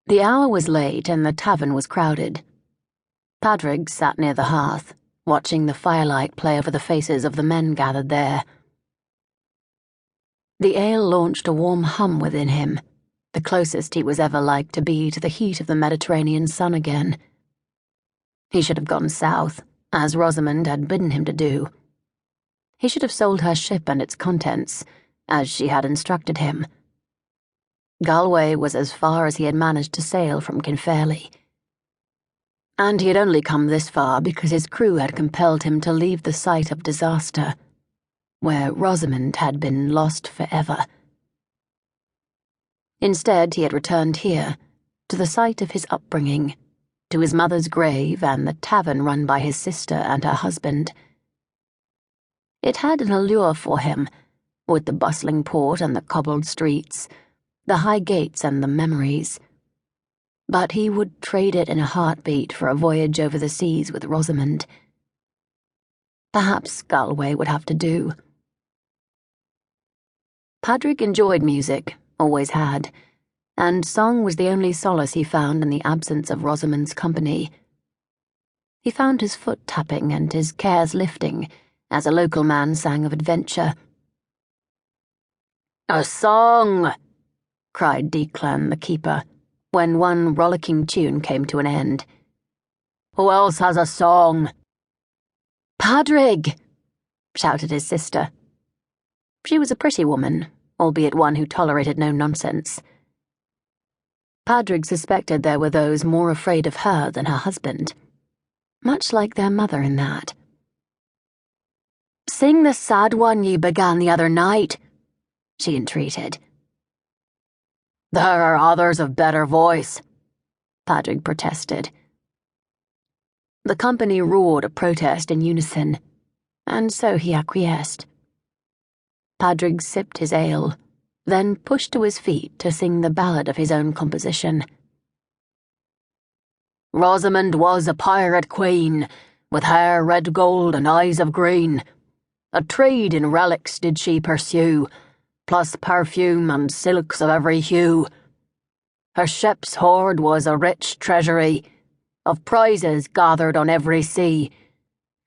The hour was late and the tavern was crowded. Padraig sat near the hearth, watching the firelight play over the faces of the men gathered there. The ale launched a warm hum within him, the closest he was ever like to be to the heat of the Mediterranean sun again. He should have gone south, as Rosamunde had bidden him to do. He should have sold her ship and its contents, as she had instructed him. Galway was as far as he had managed to sail from Faerie. And he had only come this far because his crew had compelled him to leave the site of disaster, where Rosamunde had been lost forever. Instead, he had returned here, to the site of his upbringing, to his mother's grave and the tavern run by his sister and her husband. It had an allure for him, with the bustling port and the cobbled streets, the high gates and the memories. But he would trade it in a heartbeat for a voyage over the seas with Rosamunde. Perhaps Galway would have to do. Padraig enjoyed music, always had, and song was the only solace he found in the absence of Rosamunde's company. He found his foot tapping and his cares lifting as a local man sang of adventure. "A song!" cried Declan, the keeper, when one rollicking tune came to an end. "Who else has a song?" "Padraig!" shouted his sister. She was a pretty woman, albeit one who tolerated no nonsense. Padraig suspected there were those more afraid of her than her husband, much like their mother in that. "Sing the sad one ye began the other night," she entreated. "There are others of better voice," Padraig protested. The company roared a protest in unison, and so he acquiesced. Padraig sipped his ale, then pushed to his feet to sing the ballad of his own composition. "Rosamunde was a pirate queen, with hair red gold and eyes of green. A trade in relics did she pursue, plus perfume and silks of every hue. Her ship's hoard was a rich treasury, of prizes gathered on every sea.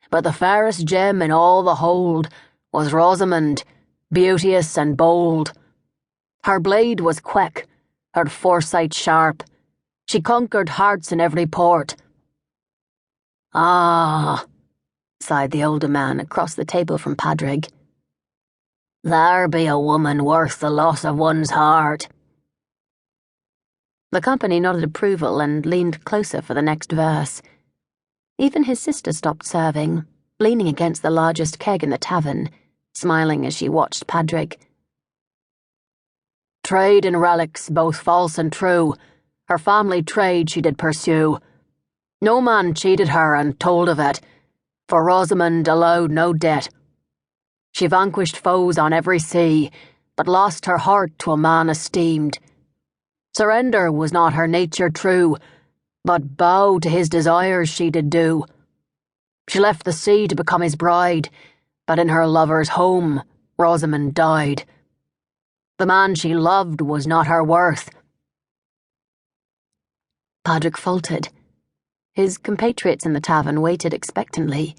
But the fairest gem in all the hold was Rosamunde, beauteous and bold. Her blade was quick, her foresight sharp. She conquered hearts in every port." "Ah," sighed the older man across the table from Padraig. "There be a woman worth the loss of one's heart." The company nodded approval and leaned closer for the next verse. Even his sister stopped serving, leaning against the largest keg in the tavern, smiling as she watched Padraig. "Trade in relics, both false and true, her family trade she did pursue. No man cheated her and told of it, for Rosamunde allowed no debt. She vanquished foes on every sea, but lost her heart to a man esteemed. Surrender was not her nature true, but bow to his desires she did do. She left the sea to become his bride, but in her lover's home Rosamunde died. The man she loved was not her worth." Padraig faltered. His compatriots in the tavern waited expectantly,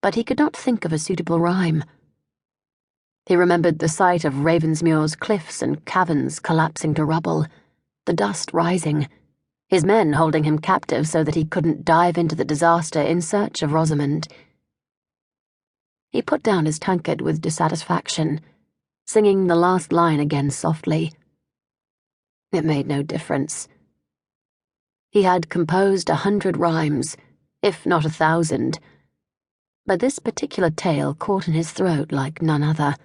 but he could not think of a suitable rhyme. He remembered the sight of Ravensmuir's cliffs and caverns collapsing to rubble, the dust rising, his men holding him captive so that he couldn't dive into the disaster in search of Rosamunde. He put down his tankard with dissatisfaction, singing the last line again softly. It made no difference. He had composed 100 rhymes, if not 1,000, but this particular tale caught in his throat like none other.